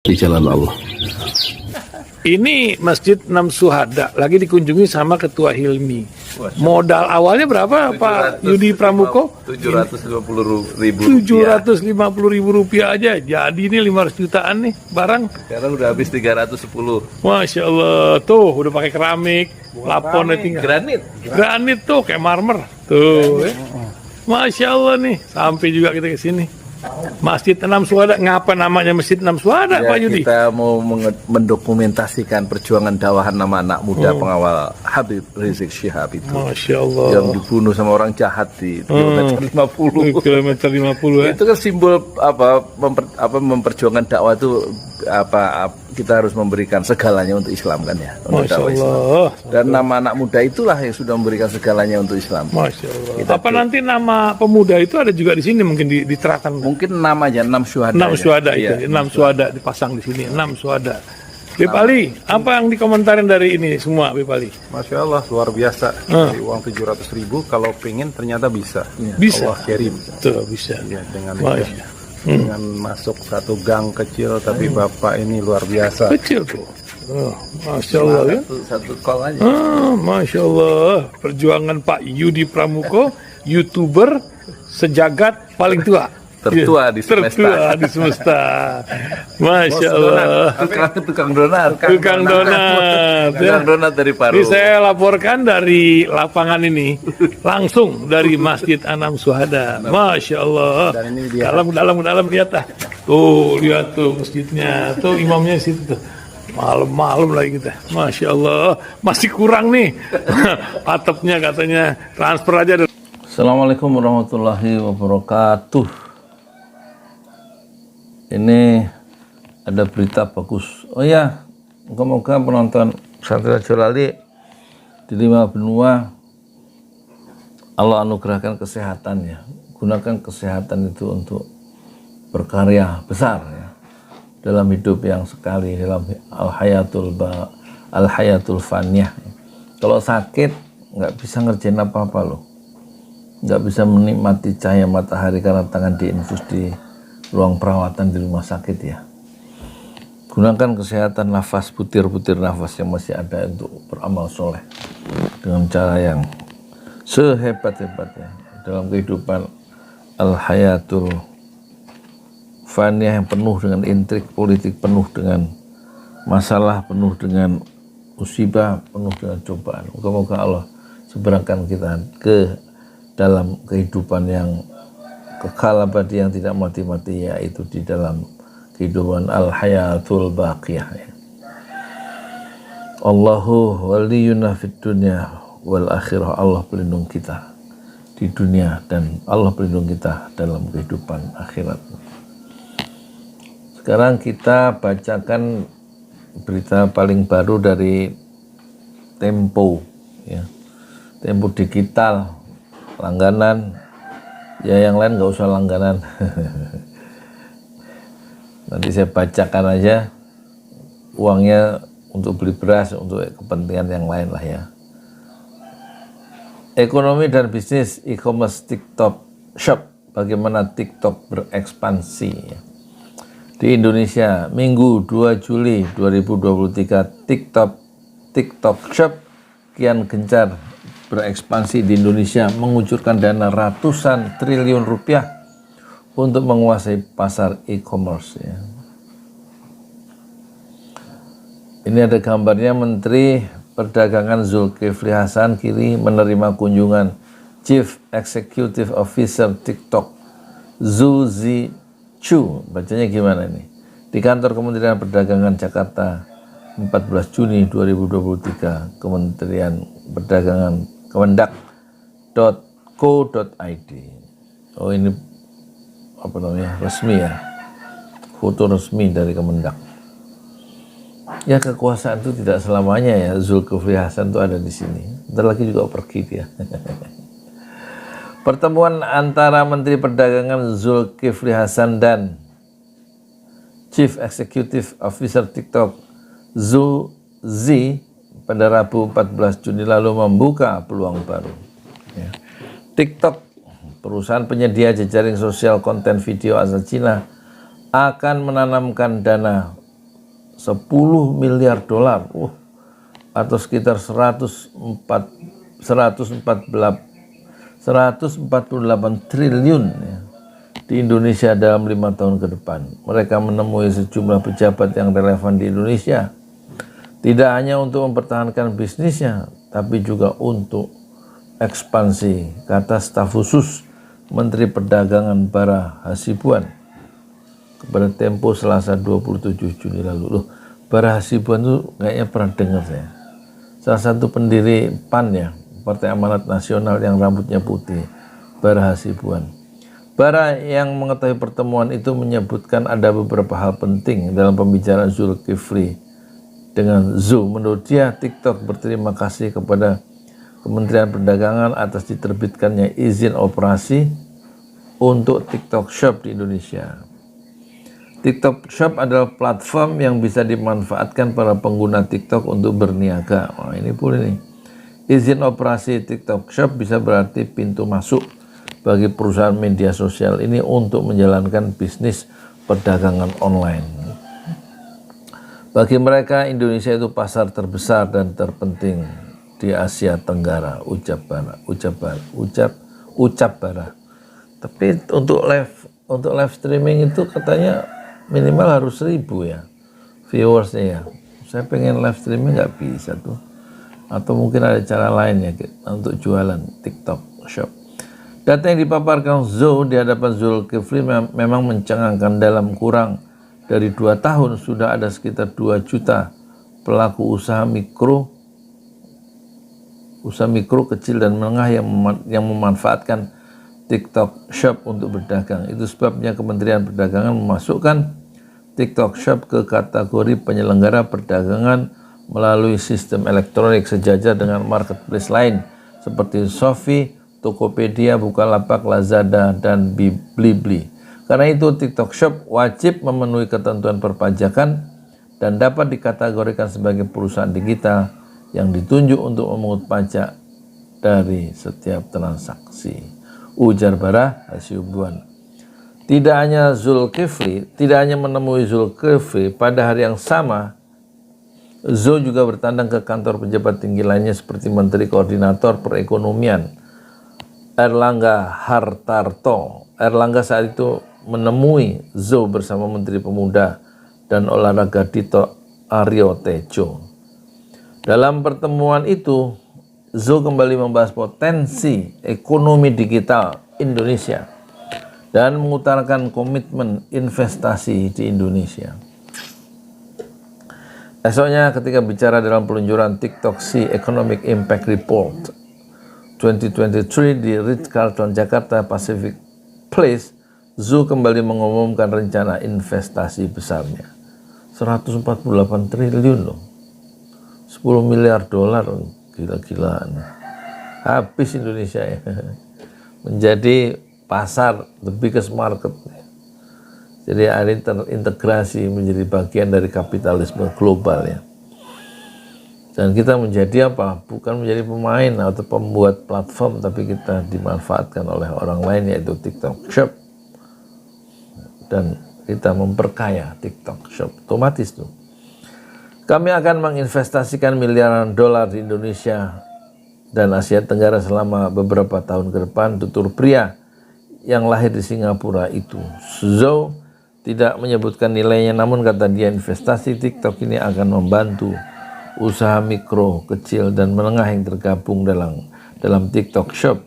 di jalan Allah. Ini Masjid Enam Syuhada lagi dikunjungi sama Ketua Hilmi. Modal awalnya berapa Pak Yudi Pramuko? 750.000 rupiah aja. Jadi ini 500 jutaan nih barang. Sekarang udah habis 310. Masya Allah, tuh udah pakai keramik, plafonnya tinggal. Granit tuh kayak marmer. Tuh, Masya Allah nih, sampai juga kita ke sini. Masjid Enam Syuhada, ngapa namanya Masjid Enam Syuhada, Ya, Pak Yudi? kita mau mendokumentasikan perjuangan dakwah nama anak muda pengawal Habib Rizik Syihab itu. Masya Allah. Yang dibunuh sama orang jahat di kilometer 50. Kilometer 50 ya. Itu kan simbol memperjuangkan dakwah itu kita harus memberikan segalanya untuk Islam kan ya. Untuk Masya dakwah Islam. Allah. Dan nama anak muda itulah yang sudah memberikan segalanya untuk Islam. Masya Allah. Apa nanti nama pemuda itu ada juga di sini mungkin diterapkan? Mungkin namanya 6 syuhada. 6 syuhada Iya. itu, 6 syuhada dipasang di sini, 6 syuhada. Beb Ali, apa yang dikomentarin dari ini semua, Beb Ali? Masya Allah, luar biasa. Dari uang 700.000, kalau pengen ternyata bisa. Bisa. Allah kirim. Tuh, bisa. Ya, dengan Masya. dengan masuk satu gang kecil, tapi Bapak ini luar biasa. Kecil tuh. Oh, Masya Allah ya. Satu call aja. Masya Allah. Perjuangan Pak Yudi Pramuko, YouTuber sejagat paling tua. Tertua di semesta. Tertua di semesta. Masya Allah. Tukang donat. Tukang donat. Tukang donat dari Paru. Ini saya laporkan dari lapangan ini, langsung dari Masjid Enam Syuhada. Masya Allah. Dan ini dia. Dalam lihat ah. Tuh, lihat tuh masjidnya. Tuh imamnya di situ tuh. Malam-malam lagi kita. Masya Allah. Masih kurang nih. Atapnya katanya transfer aja. Assalamualaikum warahmatullahi wabarakatuh. Ini ada berita bagus. Oh ya, moga-moga penonton Satria Jolali di 5 benua Allah anugerahkan kesehatan ya. Gunakan kesehatan itu untuk berkarya besar ya. Dalam hidup yang sekali, dalam al-hayatul faniyah. Kalau sakit nggak bisa ngerjain apa-apa loh. Nggak bisa menikmati cahaya matahari karena tangan diinfus di ruang perawatan di rumah sakit ya. Gunakan kesehatan nafas, butir-butir nafas yang masih ada untuk beramal soleh dengan cara yang sehebat-hebatnya dalam kehidupan al-hayatul faniyah yang penuh dengan intrik politik, penuh dengan masalah, penuh dengan musibah, penuh dengan cobaan. Moga-moga Allah seberangkan kita ke dalam kehidupan yang kekal abadi yang tidak mati-mati, yaitu di dalam kehidupan al-hayatul baqiyah ya. Allahu waliyuna fid dunya wal akhirah. Allah pelindung kita di dunia dan Allah pelindung kita dalam kehidupan akhirat. Sekarang kita bacakan berita paling baru dari Tempo ya. Tempo Digital langganan. Ya yang lain nggak usah langganan. Nanti saya bacakan aja. Uangnya untuk beli beras, untuk kepentingan yang lain lah ya. Ekonomi dan bisnis e-commerce TikTok Shop. Bagaimana TikTok berekspansi ya. Di Indonesia, Minggu 2 Juli 2023, TikTok Shop kian gencar berekspansi di Indonesia, mengucurkan dana ratusan triliun rupiah untuk menguasai pasar e-commerce ya. Ini ada gambarnya. Menteri Perdagangan Zulkifli Hasan kini menerima kunjungan Chief Executive Officer TikTok Zhu Zichu, bacanya gimana ini, di kantor Kementerian Perdagangan Jakarta 14 Juni 2023. Kementerian Perdagangan kemendak.co.id. Oh ini apa namanya, resmi ya, foto resmi dari Kemendak. Ya kekuasaan itu tidak selamanya ya. Zulkifli Hasan itu ada di sini. Ntar lagi juga pergi dia. Pertemuan antara Menteri Perdagangan Zulkifli Hasan dan Chief Executive Officer TikTok Zhu Zi pada Rabu 14 Juni lalu membuka peluang baru. Ya. TikTok, perusahaan penyedia jejaring sosial konten video asal Cina, akan menanamkan dana 10 miliar dolar, atau sekitar 148 triliun ya, di Indonesia dalam 5 tahun ke depan. Mereka menemui sejumlah pejabat yang relevan di Indonesia, tidak hanya untuk mempertahankan bisnisnya, tapi juga untuk ekspansi, kata staf khusus Menteri Perdagangan Bara Hasibuan kepada Tempo Selasa 27 Juni lalu. Loh, Bara Hasibuan itu kayaknya pernah dengar saya. Salah satu pendiri PAN ya, Partai Amanat Nasional yang rambutnya putih, Bara Hasibuan. Bara yang mengetahui pertemuan itu menyebutkan ada beberapa hal penting dalam pembicaraan Zulkifli dengan Zo. Menurut dia, TikTok berterima kasih kepada Kementerian Perdagangan atas diterbitkannya izin operasi untuk TikTok Shop di Indonesia. TikTok Shop adalah platform yang bisa dimanfaatkan para pengguna TikTok untuk berniaga. Wah, ini boleh nih. Izin operasi TikTok Shop bisa berarti pintu masuk bagi perusahaan media sosial ini untuk menjalankan bisnis perdagangan online. Bagi mereka, Indonesia itu pasar terbesar dan terpenting di Asia Tenggara, ucap Bara. Tapi untuk live streaming itu katanya minimal harus 1.000 ya viewersnya ya. Saya pengen live streaming nggak bisa tuh. Atau mungkin ada cara lain ya untuk jualan TikTok Shop. Data yang dipaparkan Zo di hadapan Zulkifli memang mencengangkan. Dalam kurang dari 2 tahun sudah ada sekitar 2 juta pelaku usaha mikro kecil dan menengah yang memanfaatkan TikTok Shop untuk berdagang. Itu sebabnya Kementerian Perdagangan memasukkan TikTok Shop ke kategori penyelenggara perdagangan melalui sistem elektronik sejajar dengan marketplace lain seperti Shopee, Tokopedia, Bukalapak, Lazada, dan Blibli. Karena itu TikTok Shop wajib memenuhi ketentuan perpajakan dan dapat dikategorikan sebagai perusahaan digital yang ditunjuk untuk memungut pajak dari setiap transaksi, ujar Bara Hasibuan. Tidak hanya menemui Zulkifli, pada hari yang sama, Zo juga bertandang ke kantor pejabat tinggi lainnya seperti Menteri Koordinator Perekonomian, Erlangga Hartarto. Erlangga saat itu menemui Zo bersama Menteri Pemuda dan Olahraga Dito Aryo Tejo. Dalam pertemuan itu, Zo kembali membahas potensi ekonomi digital Indonesia dan mengutarakan komitmen investasi di Indonesia. Esoknya ketika bicara dalam peluncuran TikTok Sea Economic Impact Report 2023 di Ritz-Carlton Jakarta Pacific Place, Zo kembali mengumumkan rencana investasi besarnya. 148 triliun loh. 10 miliar dolar, gila-gilaan. Habis Indonesia ya. Menjadi pasar, the biggest market. Jadi hari ini terintegrasi menjadi bagian dari kapitalisme global ya. Dan kita menjadi apa? Bukan menjadi pemain atau pembuat platform, tapi kita dimanfaatkan oleh orang lain yaitu TikTok Shop. Dan kita memperkaya TikTok Shop, otomatis tuh. Kami akan menginvestasikan miliaran dolar di Indonesia dan Asia Tenggara selama beberapa tahun ke depan, tutur pria yang lahir di Singapura itu. Zo tidak menyebutkan nilainya, namun kata dia investasi TikTok ini akan membantu usaha mikro, kecil, dan menengah yang tergabung dalam TikTok Shop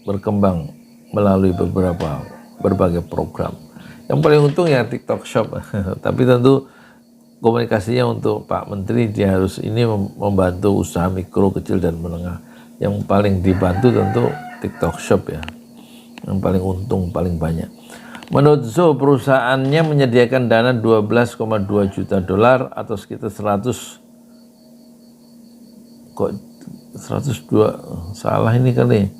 berkembang melalui berbagai program. Yang paling untung ya TikTok Shop, tapi tentu komunikasinya untuk Pak Menteri, dia harus ini membantu usaha mikro, kecil, dan menengah. Yang paling dibantu tentu TikTok Shop ya, yang paling untung, paling banyak. Menurut Zo, perusahaannya menyediakan dana 12,2 juta dolar atau sekitar 102, salah ini kali.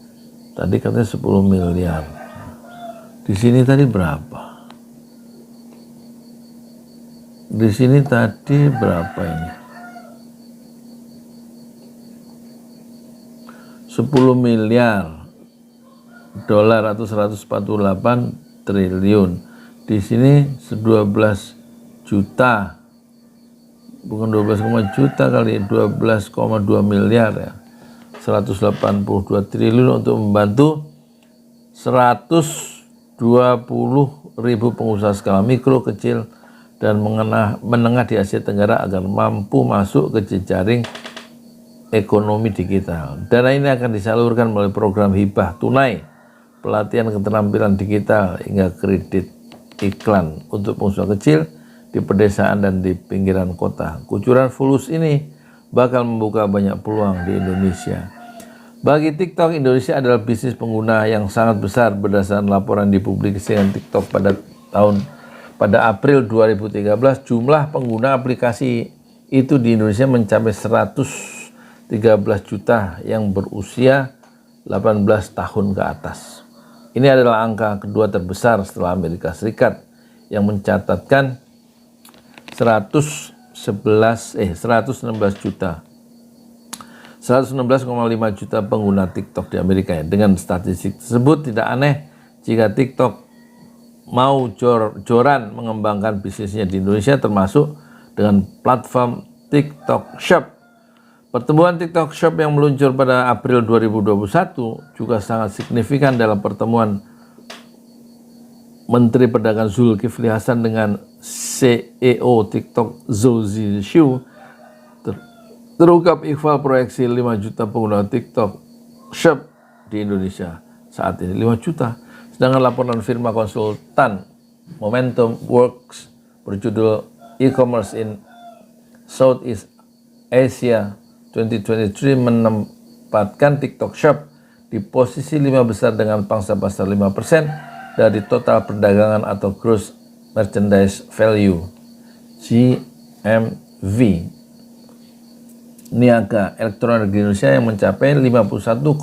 Tadi katanya 10 miliar. Di sini tadi berapa? Di sini tadi berapa ini? 10 miliar dolar atau 148 triliun. Di sini 12 juta bukan 12, juta kali 12,2 miliar ya. 182 triliun untuk membantu 120.000 pengusaha skala mikro, kecil, dan menengah di Asia Tenggara agar mampu masuk ke jejaring ekonomi digital. Dana ini akan disalurkan melalui program hibah tunai, pelatihan keterampilan digital, hingga kredit iklan untuk pengusaha kecil di pedesaan dan di pinggiran kota. Kucuran fulus ini bakal membuka banyak peluang di Indonesia. Bagi TikTok, Indonesia adalah bisnis pengguna yang sangat besar berdasarkan laporan dipublikasikan TikTok pada April 2013. Jumlah pengguna aplikasi itu di Indonesia mencapai 113 juta yang berusia 18 tahun ke atas. Ini adalah angka kedua terbesar setelah Amerika Serikat yang mencatatkan 116 juta. 116,5 juta pengguna TikTok di Amerika ya. Dengan statistik tersebut tidak aneh jika TikTok mau jor-joran mengembangkan bisnisnya di Indonesia, termasuk dengan platform TikTok Shop. Pertumbuhan TikTok Shop yang meluncur pada April 2021 juga sangat signifikan dalam pertemuan Menteri Perdagangan Zulkifli Hasan dengan CEO TikTok Zhou Zhixiu. Terungkap ikhwal proyeksi 5 juta pengguna TikTok Shop di Indonesia saat ini, 5 juta. Sedangkan laporan firma konsultan Momentum Works berjudul E-commerce in Southeast Asia 2023 menempatkan TikTok Shop di posisi 5 besar dengan pangsa pasar 5% dari total perdagangan atau Gross Merchandise Value GMV niaga elektronik di Indonesia yang mencapai 51,9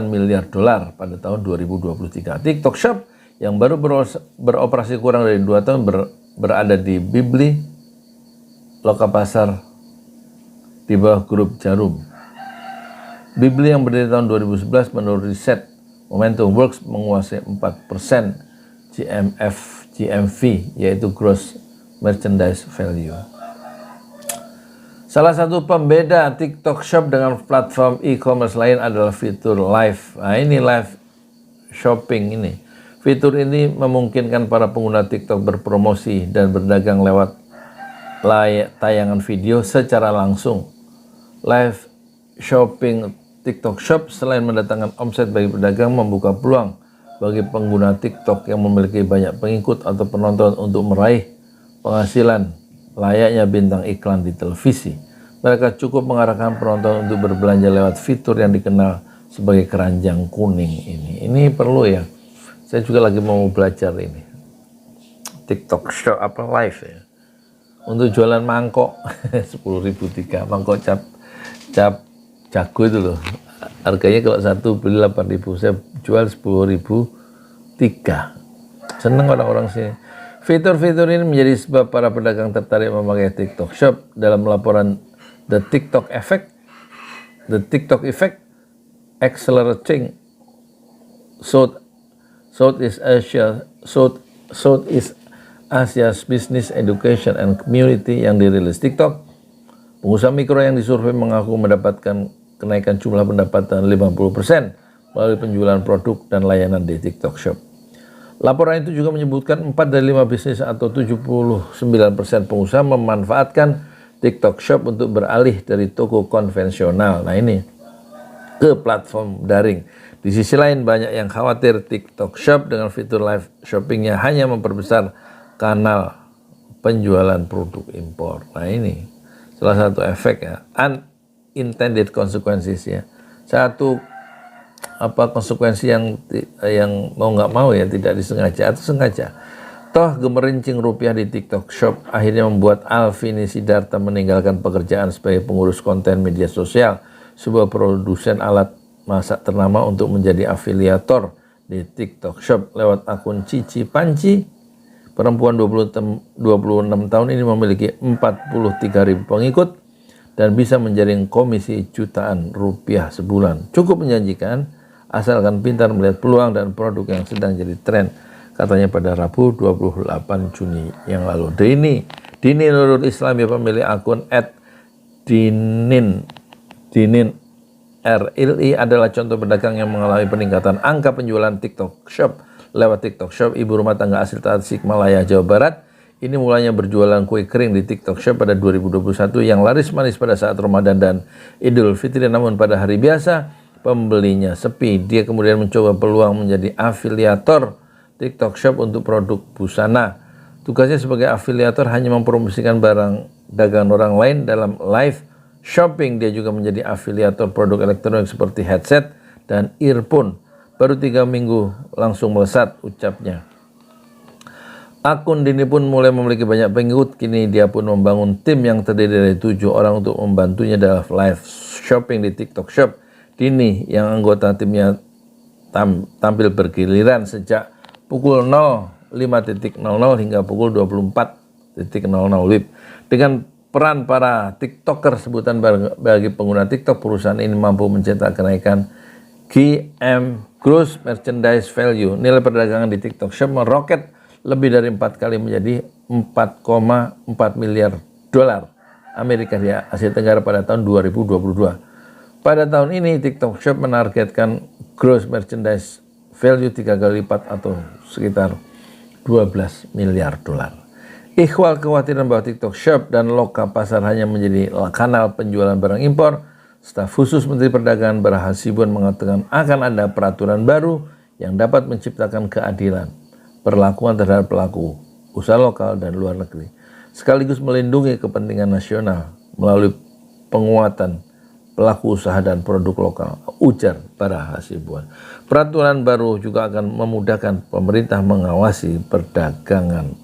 miliar dolar pada tahun 2023. TikTok Shop yang baru beroperasi kurang dari 2 tahun berada di Bibli, Lokapasar, di bawah grup Jarum. Bibli yang berdiri tahun 2011 menurut riset Momentum Works menguasai 4% GMV, yaitu Gross Merchandise Value. Salah satu pembeda TikTok Shop dengan platform e-commerce lain adalah fitur live. Nah, ini live shopping ini. Fitur ini memungkinkan para pengguna TikTok berpromosi dan berdagang lewat tayangan video secara langsung. Live shopping TikTok Shop selain mendatangkan omset bagi pedagang, membuka peluang bagi pengguna TikTok yang memiliki banyak pengikut atau penonton untuk meraih penghasilan layaknya bintang iklan di televisi. Mereka cukup mengarahkan penonton untuk berbelanja lewat fitur yang dikenal sebagai keranjang kuning ini. Ini perlu ya. Saya juga lagi mau belajar ini. TikTok Shop apa live ya. Untuk jualan mangkok 10.000 3 mangkok cap jago itu loh. Harganya kalau satu beli 8.000, saya jual 10.000 3. Seneng orang-orang sih. Fitur-fitur ini menjadi sebab para pedagang tertarik memakai TikTok Shop. Dalam laporan The TikTok Effect Accelerating Southeast Asia's Business Education and Community yang dirilis TikTok, pengusaha mikro yang disurvei mengaku mendapatkan kenaikan jumlah pendapatan 50% melalui penjualan produk dan layanan di TikTok Shop. Laporan itu juga menyebutkan 4 dari 5 bisnis atau 79% pengusaha memanfaatkan TikTok Shop untuk beralih dari toko konvensional, nah ini, ke platform daring. Di sisi lain, banyak yang khawatir TikTok Shop dengan fitur live shoppingnya hanya memperbesar kanal penjualan produk impor. Nah ini salah satu efek ya, unintended consequences ya. Satu konsekuensi yang mau nggak mau ya, tidak disengaja atau sengaja. Toh gemerincing rupiah di TikTok Shop akhirnya membuat Alvini Sidarta meninggalkan pekerjaan sebagai pengurus konten media sosial, sebuah produsen alat masak ternama, untuk menjadi afiliator di TikTok Shop lewat akun Cici Panci. Perempuan 26 tahun ini memiliki 43.000 pengikut dan bisa menjaring komisi jutaan rupiah sebulan. Cukup menjanjikan asalkan pintar melihat peluang dan produk yang sedang jadi tren, katanya pada Rabu 28 Juni yang lalu. Dan ini Dini Nurul Islam, ya pemilik akun @dinin RLI adalah contoh pedagang yang mengalami peningkatan angka penjualan TikTok Shop. Lewat TikTok Shop, ibu rumah tangga asli Tasikmalaya, Jawa Barat ini mulanya berjualan kue kering di TikTok Shop pada 2021 yang laris manis pada saat Ramadan dan Idul Fitri. Namun pada hari biasa pembelinya sepi. Dia kemudian mencoba peluang menjadi afiliator TikTok Shop untuk produk busana. Tugasnya sebagai afiliator hanya mempromosikan barang dagangan orang lain dalam live shopping. Dia juga menjadi afiliator produk elektronik seperti headset dan earphone. Baru 3 minggu langsung melesat, ucapnya. Akun Dini pun mulai memiliki banyak pengikut. Kini dia pun membangun tim yang terdiri dari 7 orang untuk membantunya dalam live shopping di TikTok Shop. Dini yang anggota timnya tampil bergiliran sejak pukul 05.00 hingga pukul 24.00 WIB. Dengan peran para TikToker sebutan bagi pengguna TikTok, perusahaan ini mampu mencetak kenaikan GM, Gross Merchandise Value. Nilai perdagangan di TikTok Shop meroket lebih dari 4 kali menjadi 4,4 miliar dolar Amerika di Asia Tenggara pada tahun 2022. Pada tahun ini TikTok Shop menargetkan Gross Merchandise Value 3 kali lipat atau sekitar 12 miliar dolar. Ikhwal kekhawatiran bahwa TikTok Shop dan loka pasar hanya menjadi kanal penjualan barang impor. Staf khusus Menteri Perdagangan Bara Hasibuan mengatakan akan ada peraturan baru yang dapat menciptakan keadilan perlakuan terhadap pelaku usaha lokal dan luar negeri, sekaligus melindungi kepentingan nasional melalui penguatan pelaku usaha dan produk lokal, ujar Bara Hasibuan. Peraturan baru juga akan memudahkan pemerintah mengawasi perdagangan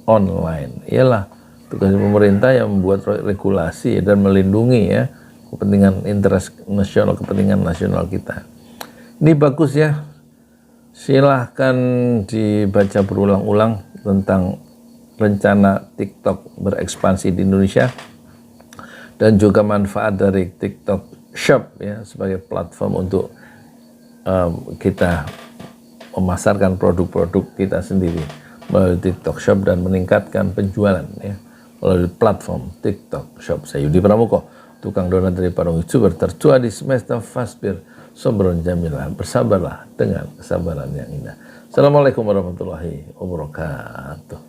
online. Ialah tugas pemerintah yang membuat regulasi dan melindungi ya kepentingan interest nasional, kepentingan nasional kita. Ini bagus ya. Silahkan dibaca berulang-ulang tentang rencana TikTok berekspansi di Indonesia dan juga manfaat dari TikTok Shop ya sebagai platform untuk kita memasarkan produk-produk kita sendiri melalui TikTok Shop dan meningkatkan penjualan ya melalui platform TikTok Shop. Saya Yudi Pramuko, tukang donat dari Parung YouTuber tertua di semesta Fasbir Sobron Jamilah. Bersabarlah dengan kesabaran yang indah. Assalamualaikum warahmatullahi wabarakatuh.